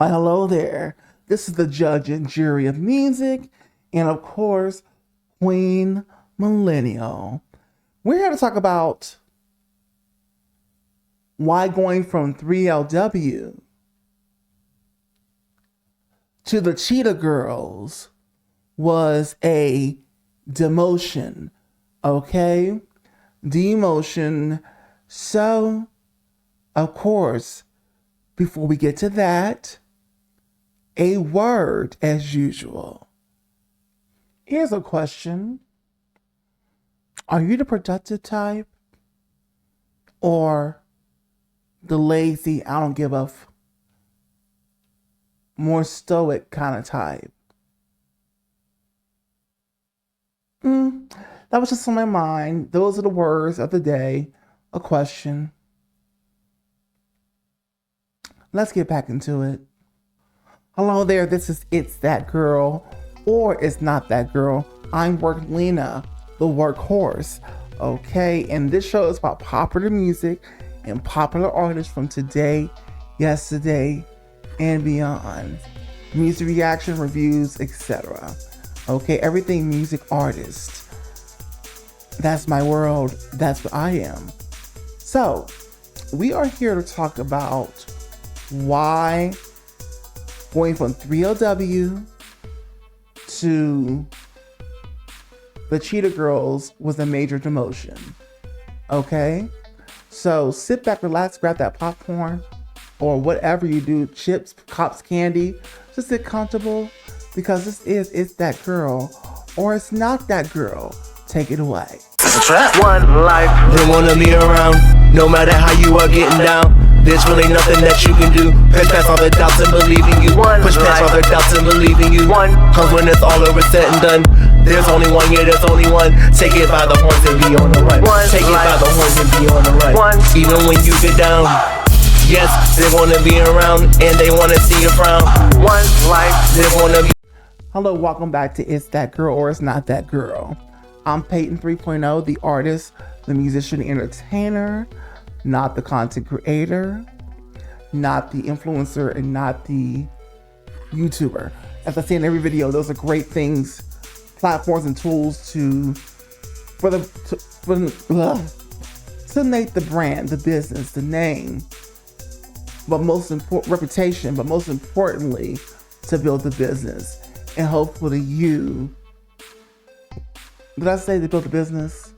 Why, hello there. This is the judge and jury of music, and of course, Queen Millennial. We're here to talk about why going from 3LW to the Cheetah Girls was a demotion, okay? Demotion. So, of course, before we get to that, a word as usual. Here's a question. Are you the productive type or the lazy, I don't give a more stoic kind of type? That was just on my mind. Those are the words of the day. A question. Let's get back into it. Hello there, this is It's That Girl, or It's Not That Girl. I'm Worklina, the workhorse, okay? And this show is about popular music and popular artists from today, yesterday, and beyond. Music reaction, reviews, etc. Okay, everything music artist. That's my world, that's what I am. So, we are here to talk about why going from 3LW to the Cheetah Girls was a major demotion. Okay? So sit back, relax, grab that popcorn or whatever you do, chips, cops, candy. Just sit comfortable because this is It's That Girl or It's Not That Girl. Take it away. It's a trap. One life. They wanna be around, no matter how you are getting down. There's really nothing that you can do. Push past all the doubts and believe in you. Push past all the doubts and believe in you. Cause when it's all over said and done, there's only one, yeah, there's only one. Take it by the horns and be on the run. Take it by the horns and be on the run. Even when you get down, yes, they wanna be around and they wanna see you frown. One life, they wanna be. Hello, welcome back to It's That Girl or It's Not That Girl. I'm Peyton 3.0, the artist, the musician, entertainer, not the content creator, not the influencer, and not the YouTuber. As I say in every video, those are great things, platforms and tools to make the brand, the business, the name, but most important, reputation, but most importantly, to build the business. And hopefully you, did I say to build a business?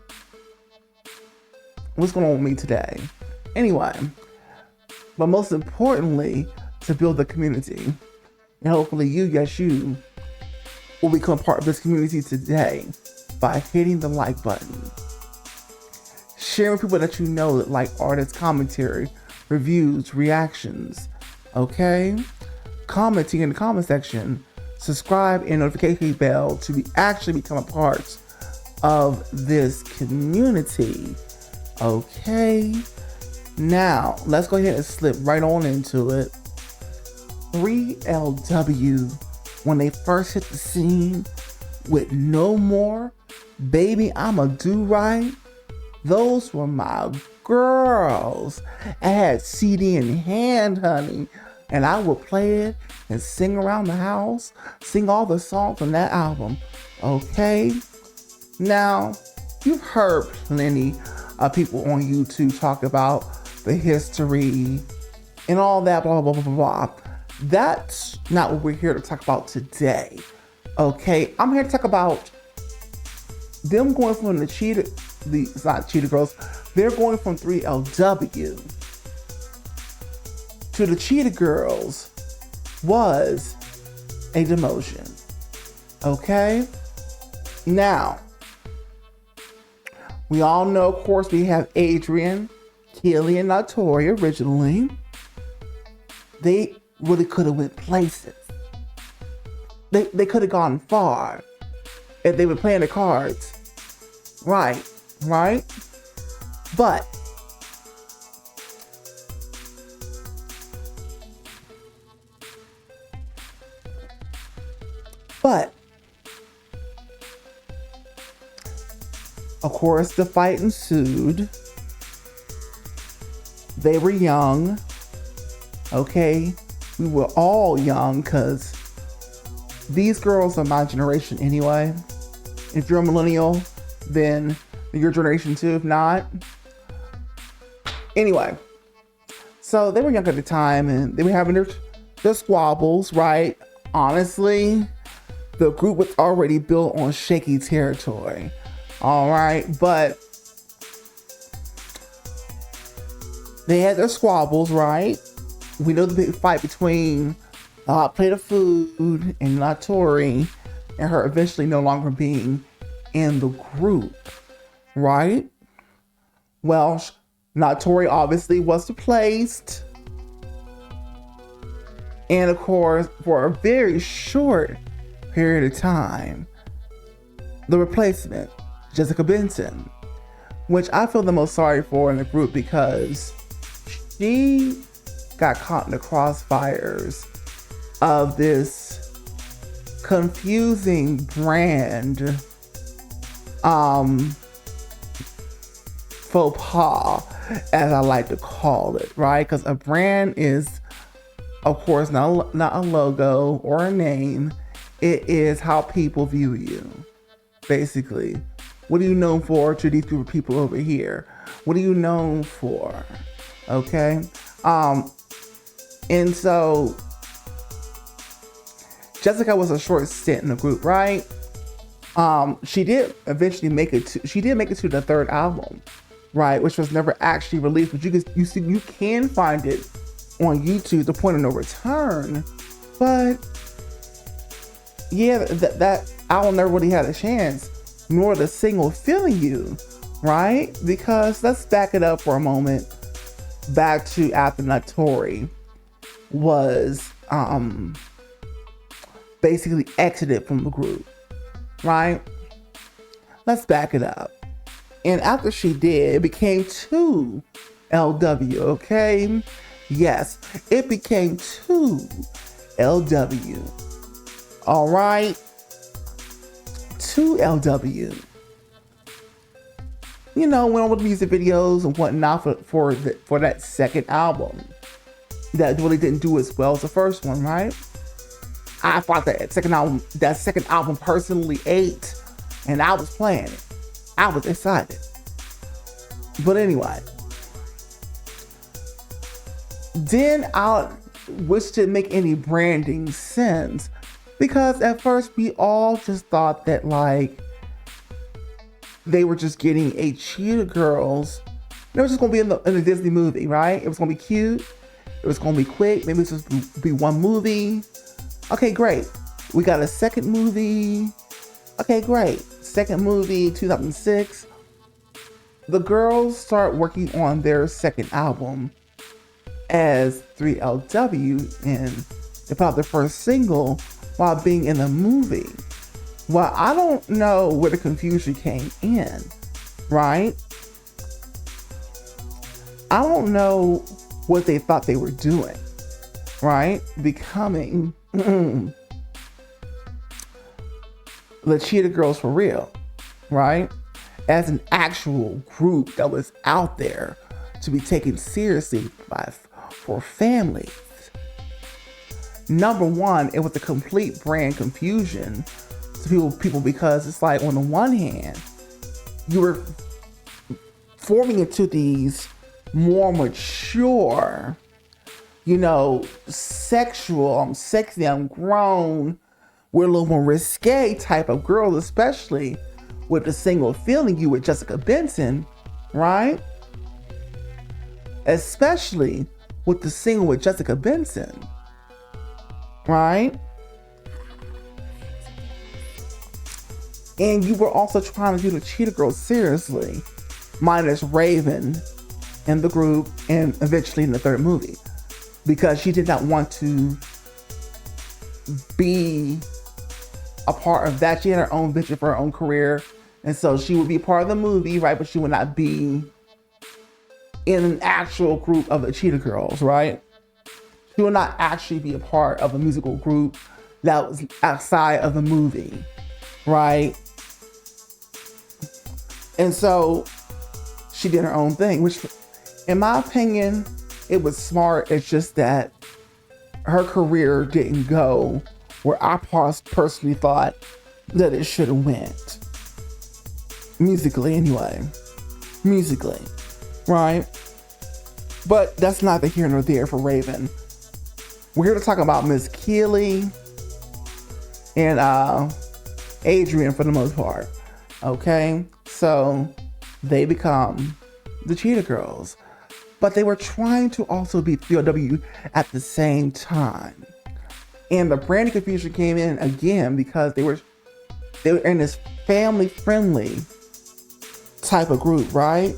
What's going on with me today? Anyway, but most importantly, to build the community. And hopefully you, yes you, will become part of this community today by hitting the like button. Sharing with people that you know that like artists' commentary, reviews, reactions, okay? Commenting in the comment section. Subscribe and notification bell to actually become a part of this community. Okay, now let's go ahead and slip right on into it. 3LW, when they first hit the scene with No More, Baby I'ma Do Right, those were my girls. I had CD in hand, honey, and I would play it and sing around the house, sing all the songs on that album. Okay, now you've heard plenty of people on YouTube talk about the history and all that, blah, blah, blah, blah, blah. That's not what we're here to talk about today. Okay, I'm here to talk about them going from it's not Cheetah Girls, they're going from 3LW to the Cheetah Girls was a demotion. Okay, now, we all know, of course, we have Adrian, Kelly, and Latoya originally. They really could have went places. They could have gone far if they were playing the cards. Right. But of course, the fight ensued. They were young. Okay. we were all young, because these girls are my generation anyway. If you're a millennial, then your generation too. If not, anyway. So they were young at the time, and they were having their squabbles, right? Honestly, the group was already built on shaky territory. All right, but they had their squabbles, right? We know the big fight between the hot plate of food and Natori, and her eventually no longer being in the group, right? Well, Natori obviously was replaced. And of course, for a very short period of time, the replacement, Jessica Benson, which I feel the most sorry for in the group, because she got caught in the crossfires of this confusing brand faux pas, as I like to call it, right? Because a brand is, of course, not a logo or a name. It is how people view you, basically. What are you known for to these group of people over here? What are you known for? Okay. And so Jessica was a short stint in the group, right? She did eventually make it to the third album, right? Which was never actually released, but you can find it on YouTube, The Point of No Return. But yeah, that album never really had a chance, nor the single Feeling You, right? Because let's back it up for a moment, back to after Natori was basically exited from the group, right? Let's back it up. And after she did, it became 2LW, okay? Yes, it became 2LW. All right? 2LW. You know, went on with music videos and whatnot for that second album that really didn't do as well as the first one, right? I thought that second album personally ate, and I was playing it. I was excited. But anyway, then which didn't make any branding sense, because at first we all just thought that like they were just getting a Cheetah Girls. They were just gonna be in a Disney movie, right? It was gonna be cute. It was gonna be quick. Maybe it was just be one movie. Okay, great. We got a second movie. Okay, great. Second movie, 2006. The girls start working on their second album as 3LW, and they put out their first single while being in the movie. Well, I don't know where the confusion came in, right? I don't know what they thought they were doing, right? Becoming the Cheetah Girls for real, right? As an actual group that was out there to be taken seriously for families. Number one, it was a complete brand confusion to people because it's like, on the one hand, you were forming into these more mature, you know, sexual, I'm sexy, I'm grown, we're a little more risque type of girls, especially with the single Feeling You with Jessica Benson, right? Especially with the single with Jessica Benson, right? And you were also trying to do the Cheetah Girls seriously, minus Raven in the group and eventually in the third movie, because she did not want to be a part of that. She had her own vision for her own career, and so she would be part of the movie, right? But she would not be in an actual group of the Cheetah Girls, right? She would not actually be a part of a musical group that was outside of the movie, right? And so she did her own thing, which in my opinion, it was smart. It's just that her career didn't go where I personally thought that it should have went. Musically, anyway. Musically, right? But that's neither here nor there for Raven. We're here to talk about Miss Keely and Adrian for the most part. Okay, so they become the Cheetah Girls, but they were trying to also be 3LW at the same time. And the branding confusion came in again because they were in this family-friendly type of group, right?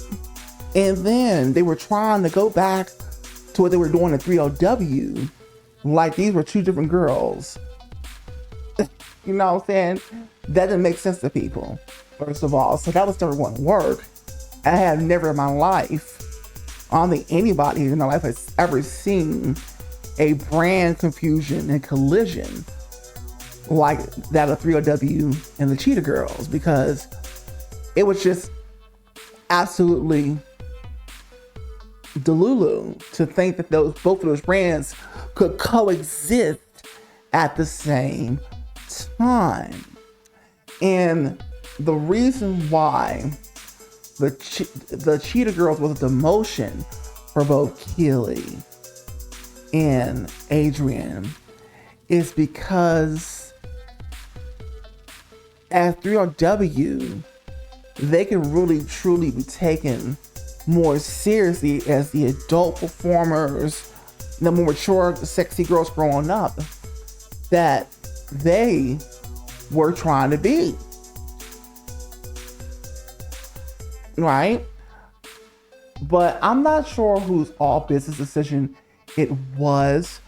And then they were trying to go back to what they were doing at 3LW, like these were two different girls. You know what I'm saying? That didn't make sense to people, first of all. So that was never going to work. I have never in my life, I don't think anybody in my life has ever seen a brand confusion and collision like that of 3LW and the Cheetah Girls, because it was just absolutely delulu to think that both of those brands could coexist at the same time. And the reason why the Cheetah Girls was a demotion for both Keely and Adrian is because at 3LW, they can really truly be taken more seriously as the adult performers, the more mature, sexy girls growing up that they were trying to be. Right? But I'm not sure whose all business decision it was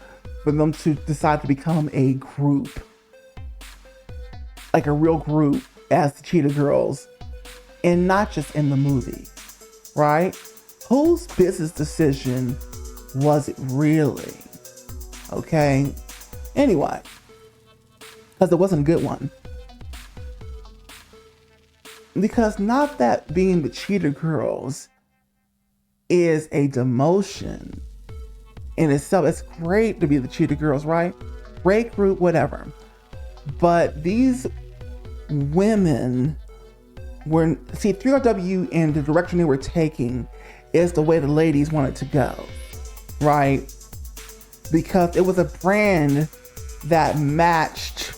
for them to decide to become a group, like a real group as the Cheetah Girls, and not just in the movie, right? Whose business decision was it really? Okay. Anyway, because it wasn't a good one. Because not that being the Cheetah Girls is a demotion in itself. It's great to be the Cheetah Girls, right? Great group, whatever. But these women were, 3LW and the direction they were taking is the way the ladies wanted to go, right? Because it was a brand that matched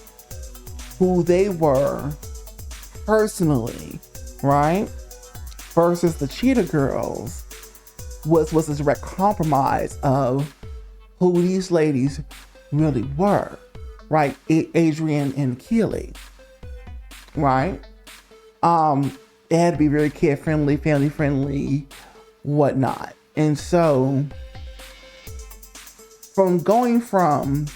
who they were personally, right? Versus the Cheetah Girls was a direct compromise of who these ladies really were, right? Adrian and Keely, right? It had to be very kid-friendly, family-friendly, whatnot. And so, from going from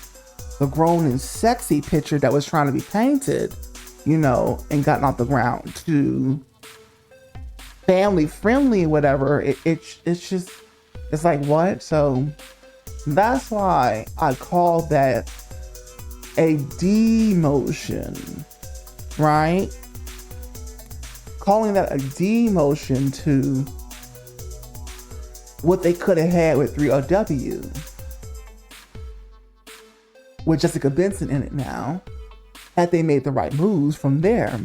the grown and sexy picture that was trying to be painted, you know, and gotten off the ground to family-friendly, whatever, it's like, what? So, that's why I call that a demotion, right? Calling that a demotion to what they could have had with 3LW, with Jessica Benson in it now, had they made the right moves from there,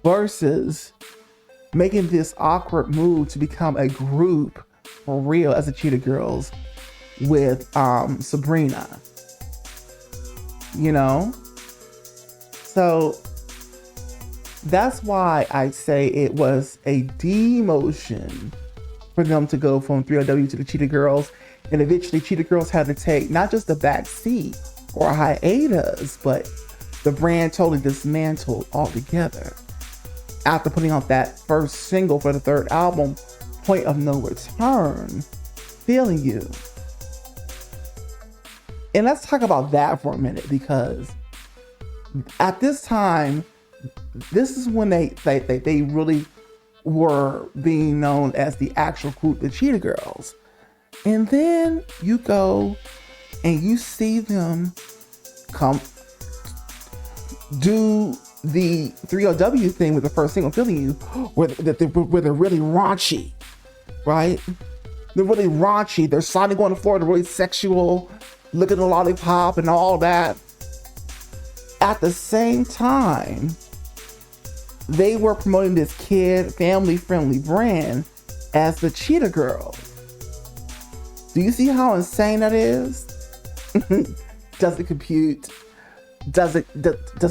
versus making this awkward move to become a group for real as the Cheetah Girls with Sabrina, you know? So that's why I say it was a demotion for them to go from 3LW to the Cheetah Girls. And eventually Cheetah Girls had to take not just the back seat or hiatus, but the brand totally dismantled altogether after putting out that first single for the third album, Point of No Return, Feeling You. And let's talk about that for a minute, because at this time, this is when they really were being known as the actual group, the Cheetah Girls. And then you go and you see them come do the 3LW thing with the first single, Feeling You, where they're really raunchy, right? They're really raunchy. They're sliding on the floor. They're really sexual, licking the lollipop and all that. At the same time, they were promoting this kid, family-friendly brand as the Cheetah Girls. Do you see how insane that is? Doesn't compute. Does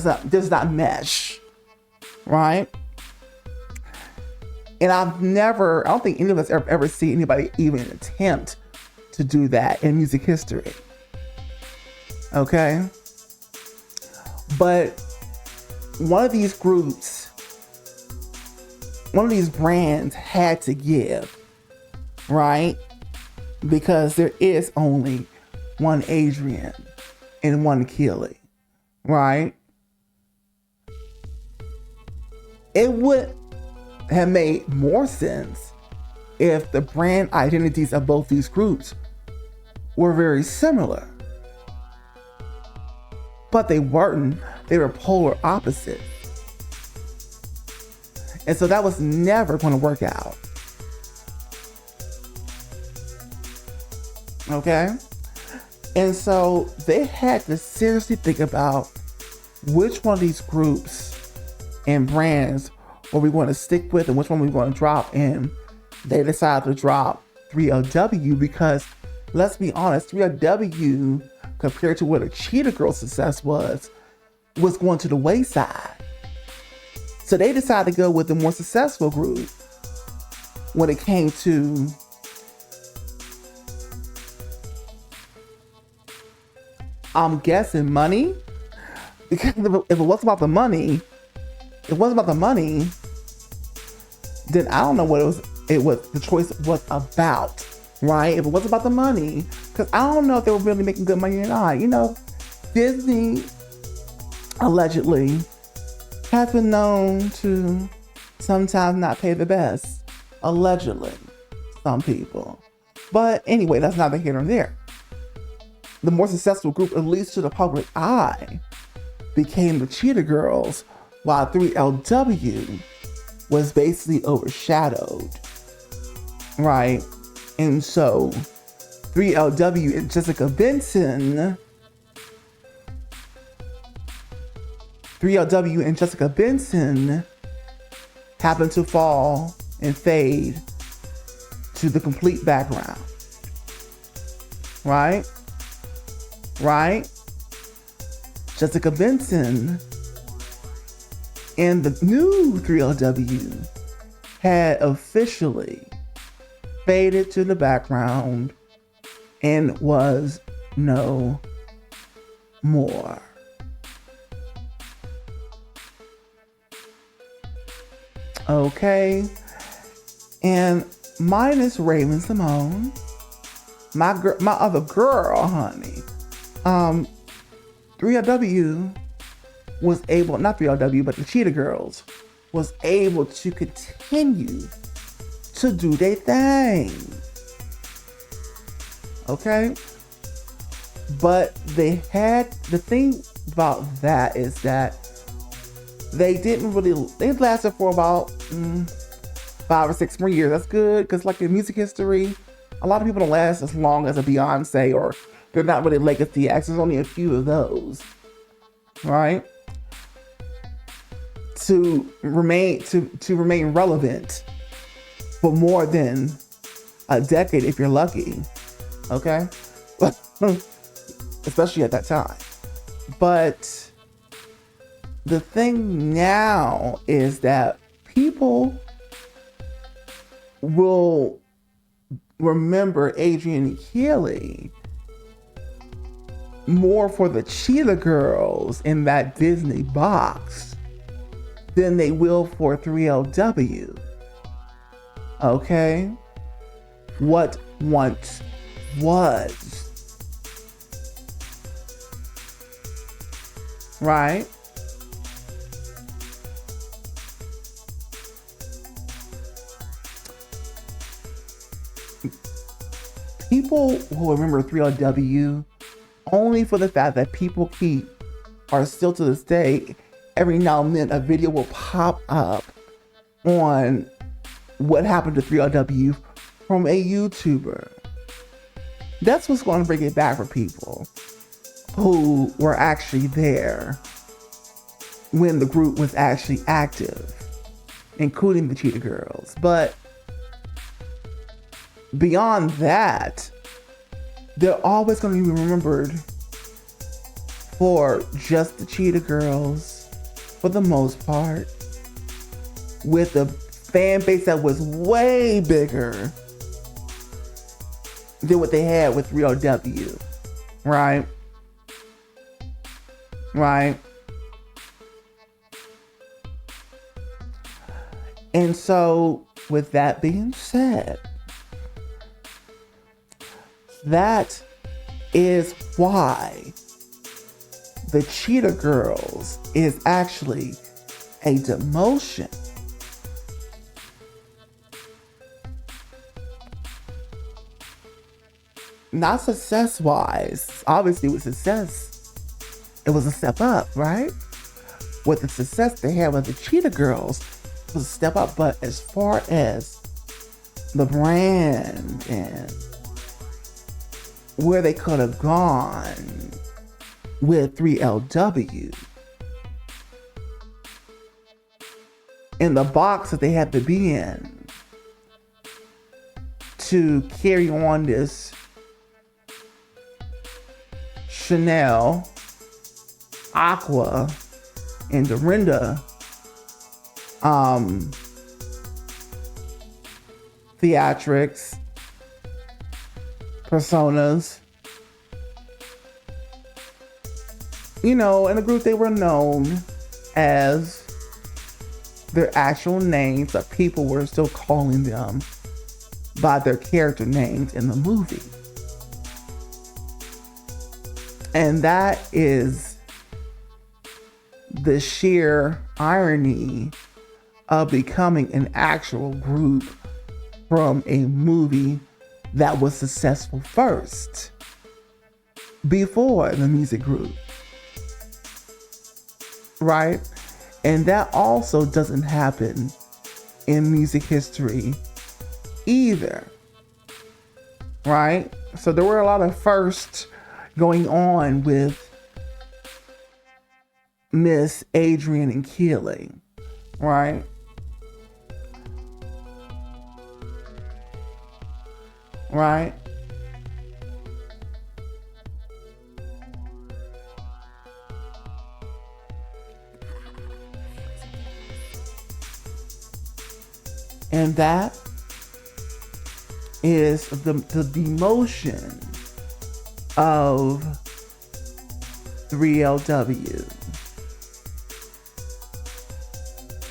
not mesh, right? And I don't think any of us ever seen anybody even attempt to do that in music history. Okay? But one of these groups, one of these brands had to give, right? Because there is only one Adrian and one Keely, right? It would have made more sense if the brand identities of both these groups were very similar. But they weren't. They were polar opposites. And so that was never going to work out. Okay? And so they had to seriously think about which one of these groups and brands were we going to stick with and which one we were going to drop. And they decided to drop 3LW because, let's be honest, 3LW, compared to what a Cheetah Girl success was going to the wayside. So they decided to go with the more successful group when it came to I'm guessing money. Because if it wasn't about the money, then I don't know what the choice was about, right? If it wasn't about the money, because I don't know if they were really making good money or not. You know, Disney allegedly has been known to sometimes not pay the best. Allegedly, some people. But anyway, that's neither here nor there. The more successful group, at least to the public eye, became the Cheetah Girls, while 3LW was basically overshadowed, right? And so 3LW and Jessica Benson happened to fall and fade to the complete background, right? Jessica Benson and the new 3LW had officially faded to the background and was no more. Okay, and minus Raven Simone, my other girl, honey. 3LW was able, not 3LW, but the Cheetah Girls was able to continue to do their thing. Okay? But the thing about that is that they lasted for about 5 or 6 more years. That's good, because like in music history, a lot of people don't last as long as a Beyonce, or they're not really legacy acts. There's only a few of those, right? To remain relevant for more than a decade, if you're lucky, okay? Especially at that time. But the thing now is that people will remember Adrian and Keely more for the Cheetah Girls in that Disney box than they will for 3LW. Okay? What once was. Right? People will remember 3LW only for the fact that people are still to this day, every now and then a video will pop up on what happened to 3LW from a YouTuber. That's what's going to bring it back for people who were actually there when the group was actually active, including the Cheetah Girls. But beyond that, they're always going to be remembered for just the Cheetah Girls, for the most part, with a fan base that was way bigger than what they had with 3LW, right? Right? And so, with that being said, that is why the Cheetah Girls is actually a demotion. Not success-wise. Obviously, with success, it was a step up, right? With the success they had with the Cheetah Girls, it was a step up. But as far as the brand and where they could have gone with 3LW, in the box that they had to be in to carry on this Chanel, Aqua, and Dorinda theatrics, personas. You know, in the group they were known as their actual names, but people were still calling them by their character names in the movie. And that is the sheer irony of becoming an actual group from a movie that was successful first, before the music group, right? And that also doesn't happen in music history either, right? So there were a lot of firsts going on with Miss Adrienne and Keeley, right? Right? And that is the demotion of 3LW.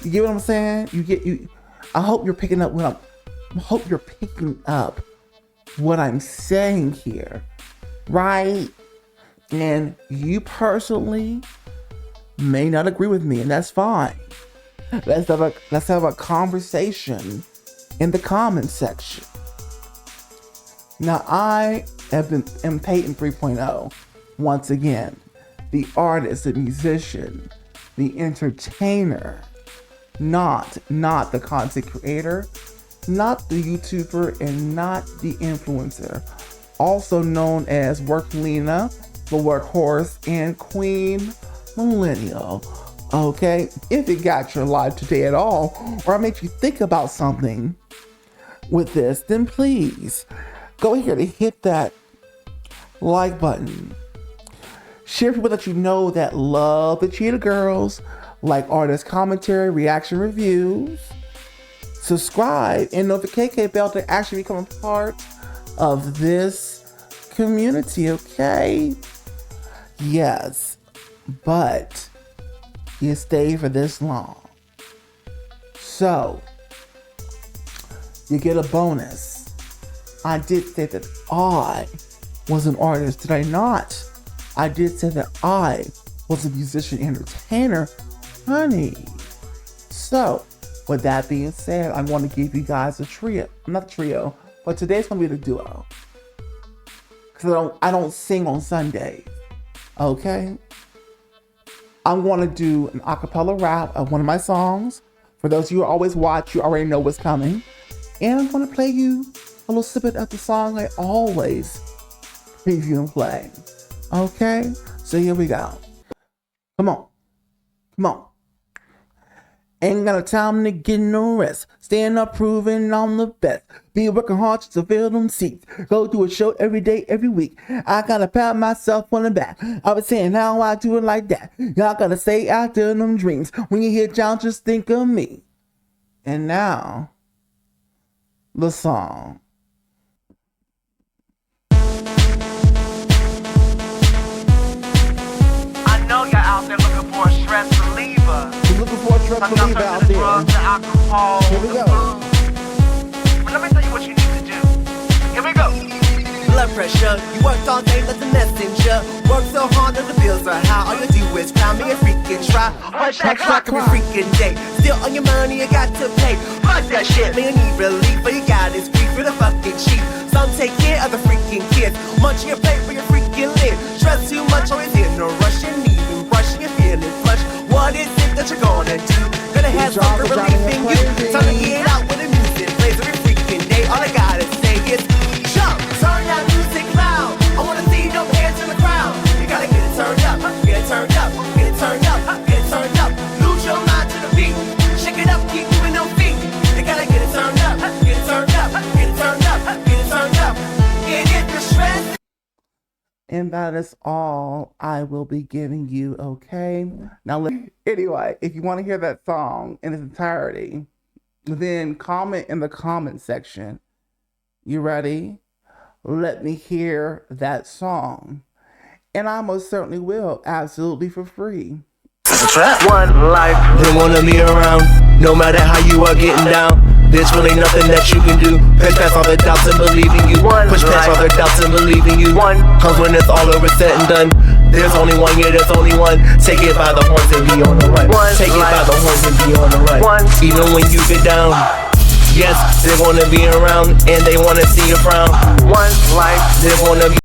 You get what I'm saying? I hope you're picking up what I'm saying here, right? And you personally may not agree with me, and that's fine. Let's have a conversation in the comments section. Now, I am Peyton 3.0. Once again, the artist, the musician, the entertainer, not the content creator, not the YouTuber, and not the influencer. Also known as Worklina, the Workhorse, and Queen Millennial. Okay, if it got your life today at all, or made you think about something with this, then please go ahead and hit that like button. Share people that you know that love the Cheetah Girls, like artist commentary, reaction reviews. Subscribe and notification bell to actually become a part of this community, okay? Yes, but you stay for this long, so you get a bonus. I did say that I was an artist, did I not? I did say that I was a musician entertainer, honey. So, with that being said, I'm going to give you guys a trio. Not a trio, but today's going to be the duo. Because I don't sing on Sundays, okay? I'm going to do an acapella rap of one of my songs. For those of you who always watch, you already know what's coming. And I'm going to play you a little snippet of the song I always preview and play. Okay, so here we go. Come on, come on. Ain't got no time to get no rest. Staying up, proving I'm the best. Be working hard just to fill them seats. Go to a show every day, every week. I gotta pat myself on the back. I was saying how I do it like that. Y'all gotta stay after them dreams. When you hear John, just think of me. And now, the song. I know you're out there looking for a stress reliever. We're looking for a stress reliever out there. Here we go. But let me tell you what you need to do. Here we go. Blood pressure, you worked all day like the messenger. Work so hard that the bills are high. All you do is cry me a freaking try. Punch that clock every freaking day. Still on your money, you got to pay. Fuck that shit, man, you need relief. But you got is free for the fucking cheap. Some take care of the freaking kids. Munch your plate for your freaking lid. Stress too much, always in a rush. You need even brushing, you're feeling flush. What is it that you're gonna do? Gonna have something relieving you. Time to get out when the music plays every freaking day. All I gotta say is jump, turn that music loud. I wanna see no hands in the crowd. You gotta get it turned up, get it turned up, get it turned up, get it turned up. Lose your mind to the beat. Shake it up, keep moving your feet. You gotta get it turned up, get it turned up, get it turned up, get it turned up. And if you're stressed. And that is all I will be giving you, okay? Now, anyway, if you want to hear that song in its entirety, then comment in the comment section. You ready? Let me hear that song. And I most certainly will, absolutely for free. One life, they wanna be around, no matter how you are getting down. There's really nothing that you can do. Push past all the doubts and believe in you. Push past all the doubts and believe in you. Cause when it's all over, said and done, there's only one, yeah, there's only one. Take it by the horns and be on the run. Take it by the horns and be on the run. Even when you get down, yes, they wanna be around and they wanna see you frown. One life, they wanna be